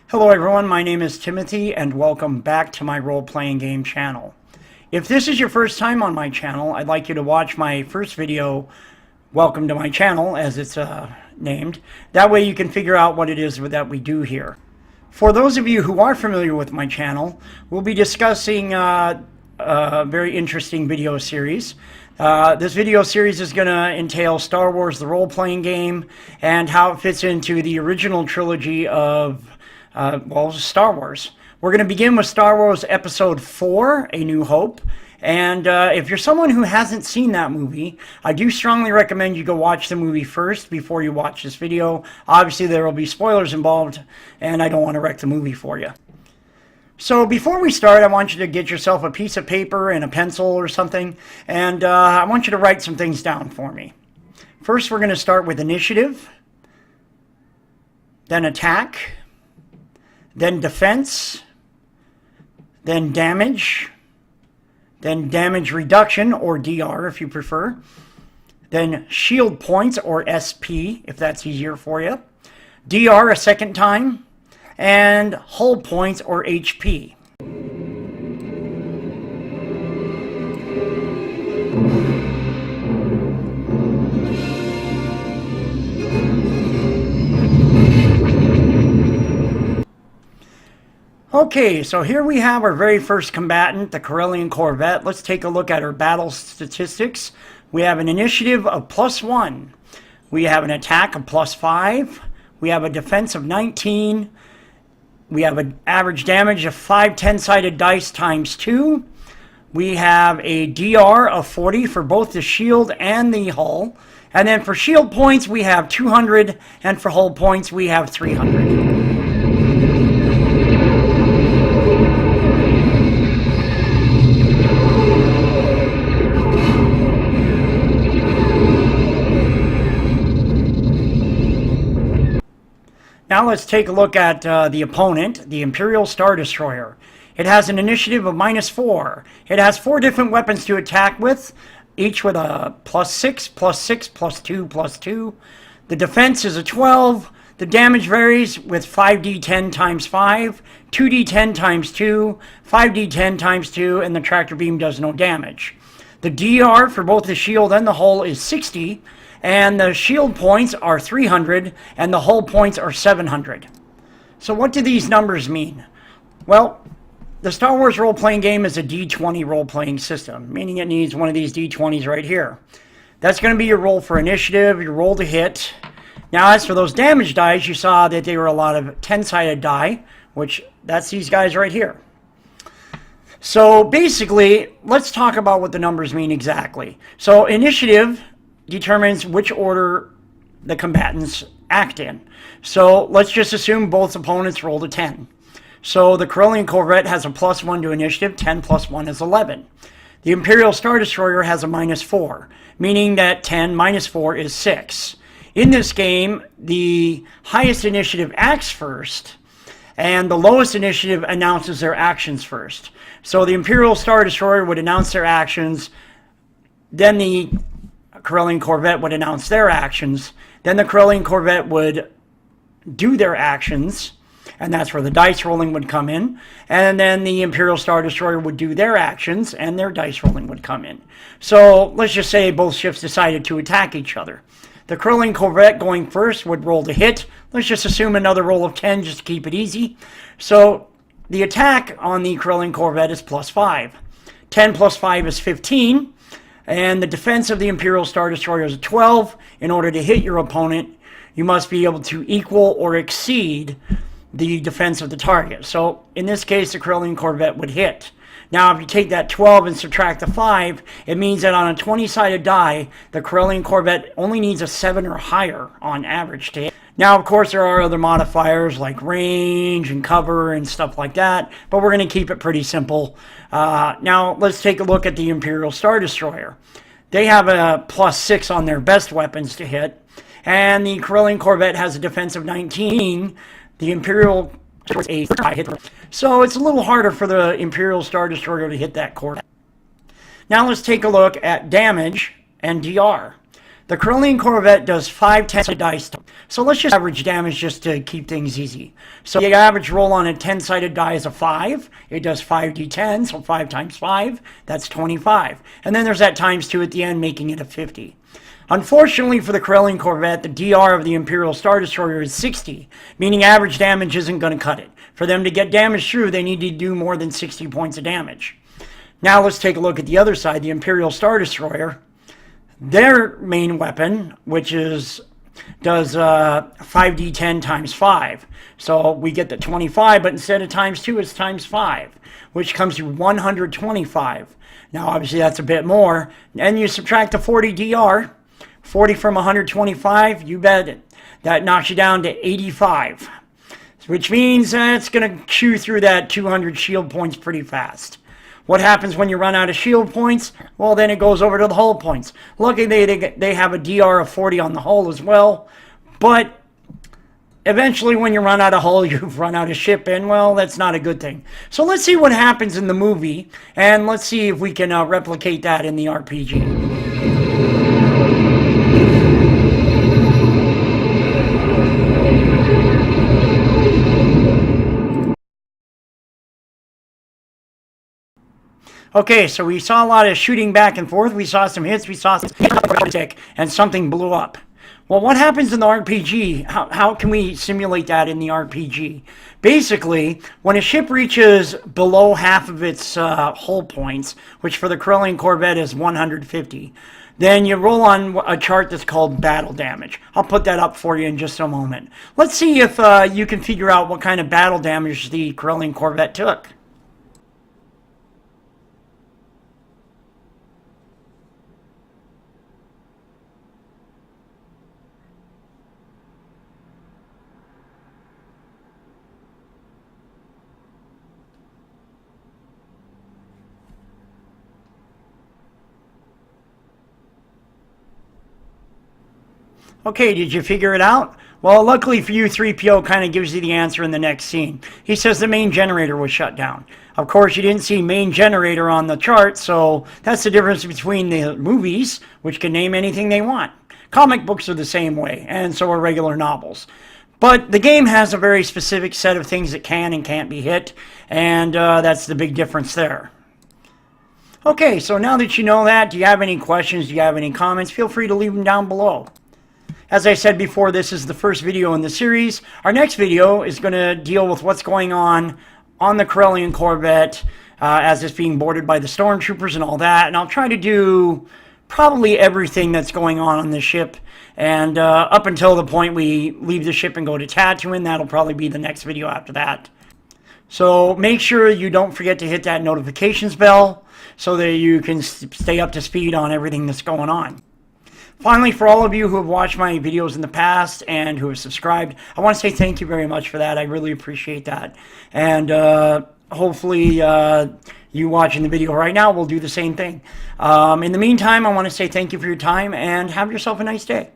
Hello everyone, my name is Timothy and welcome back to my role-playing game channel. If this is your first time on my channel, I'd like you to watch my first video, Welcome to my channel, as it's named. That way you can figure out what it is that we do here. For those of you who are familiar with my channel, we'll be discussing a very interesting video series. This video series is going to entail Star Wars the role-playing game and how it fits into the original trilogy of Star Wars. We're going to begin with Star Wars Episode 4, A New Hope. And if you're someone who hasn't seen that movie, I do strongly recommend you go watch the movie first before you watch this video. Obviously, there will be spoilers involved, and I don't want to wreck the movie for you. So before we start, I want you to get yourself a piece of paper and a pencil or something, and I want you to write some things down for me. First, we're going to start with initiative, then attack, then defense, then damage, then damage reduction, or DR if you prefer, then shield points, or SP if that's easier for you, DR a second time, and hull points, or HP. Okay, so here we have our very first combatant, the Corellian Corvette. Let's take a look at her battle statistics. We have an initiative of +1. We have an attack of +5. We have a defense of 19. We have an average damage of 5 10-sided dice times 2. We have a DR of 40 for both the shield and the hull. And then for shield points, we have 200, and for hull points, we have 300. Now let's take a look at the opponent, the Imperial Star Destroyer. It has an initiative of -4. It has 4 different weapons to attack with, each with a +6, +6, +2, +2. The defense is a 12. The damage varies with 5d10 times 5, 2d10 times 2, 5d10 times 2, and the tractor beam does no damage. The DR for both the shield and the hull is 60. And the shield points are 300, and the hull points are 700. So what do these numbers mean? Well, the Star Wars role-playing game is a D20 role-playing system, meaning it needs one of these D20s right here. That's going to be your roll for initiative, your roll to hit. Now, as for those damage dice, you saw that they were a lot of 10-sided die, which that's these guys right here. So basically, let's talk about what the numbers mean exactly. So initiative determines which order the combatants act in. So let's just assume both opponents rolled a 10. So the Corellian Corvette has a +1 to initiative. 10 + 1 is 11. The Imperial Star Destroyer has a -4, meaning that 10 - 4 is 6. In this game, the highest initiative acts first, and the lowest initiative announces their actions first. So the Imperial Star Destroyer would announce their actions, then the Corellian Corvette would announce their actions, then the Corellian Corvette would do their actions, and that's where the dice rolling would come in, and then the Imperial Star Destroyer would do their actions, and their dice rolling would come in. So let's just say both ships decided to attack each other. The Corellian Corvette going first would roll to hit. Let's just assume another roll of 10 just to keep it easy. So the attack on the Corellian Corvette is +5. 10 + 5 is 15. And the defense of the Imperial Star Destroyer is a 12. In order to hit your opponent, you must be able to equal or exceed the defense of the target. So in this case, the Corellian Corvette would hit. Now, if you take that 12 and subtract the 5, it means that on a 20-sided die, the Corellian Corvette only needs a 7 or higher on average to hit. Now, of course, there are other modifiers like range and cover and stuff like that, but we're going to keep it pretty simple. Now, let's take a look at the Imperial Star Destroyer. They have a +6 on their best weapons to hit, and the Corellian Corvette has a defense of 19. The Imperial is a hit. So it's a little harder for the Imperial Star Destroyer to hit that Corvette. Now let's take a look at damage and DR. The Corellian Corvette does 5 10-sided dice. So let's just average damage just to keep things easy. So the average roll on a 10-sided die is a 5. It does 5d10, so 5 times 5, that's 25. And then there's that times 2 at the end, making it a 50. Unfortunately for the Corellian Corvette, the DR of the Imperial Star Destroyer is 60, meaning average damage isn't going to cut it. For them to get damage through, they need to do more than 60 points of damage. Now let's take a look at the other side, the Imperial Star Destroyer. Their main weapon, which does 5d10 times 5. So we get the 25, but instead of times 2, it's times 5, which comes to 125. Now, obviously, that's a bit more. And you subtract the 40 DR, 40 from 125, you bet it. That knocks you down to 85, which means it's going to chew through that 200 shield points pretty fast. What happens when you run out of shield points? Well, then it goes over to the hull points. Luckily, they have a DR of 40 on the hull as well. But eventually, when you run out of hull, you've run out of ship, and, well, that's not a good thing. So let's see what happens in the movie, and let's see if we can replicate that in the RPG. Okay, so we saw a lot of shooting back and forth. We saw some hits. We saw some tick, and something blew up. Well, what happens in the RPG? How can we simulate that in the RPG? Basically, when a ship reaches below half of its hull points, which for the Corellian Corvette is 150, then you roll on a chart that's called battle damage. I'll put that up for you in just a moment. Let's see if you can figure out what kind of battle damage the Corellian Corvette took. Okay, did you figure it out? Well, luckily for you, 3PO kind of gives you the answer in the next scene. He says the main generator was shut down. Of course, you didn't see main generator on the chart, so that's the difference between the movies, which can name anything they want. Comic books are the same way, and so are regular novels. But the game has a very specific set of things that can and can't be hit, and that's the big difference there. Okay, so now that you know that, do you have any questions? Do you have any comments? Feel free to leave them down below. As I said before, this is the first video in the series. Our next video is going to deal with what's going on the Corellian Corvette as it's being boarded by the stormtroopers and all that. And I'll try to do probably everything that's going on the ship. And up until the point we leave the ship and go to Tatooine, that'll probably be the next video after that. So make sure you don't forget to hit that notifications bell so that you can stay up to speed on everything that's going on. Finally, for all of you who have watched my videos in the past and who have subscribed, I want to say thank you very much for that. I really appreciate that. And hopefully you watching the video right now will do the same thing. In the meantime, I want to say thank you for your time and have yourself a nice day.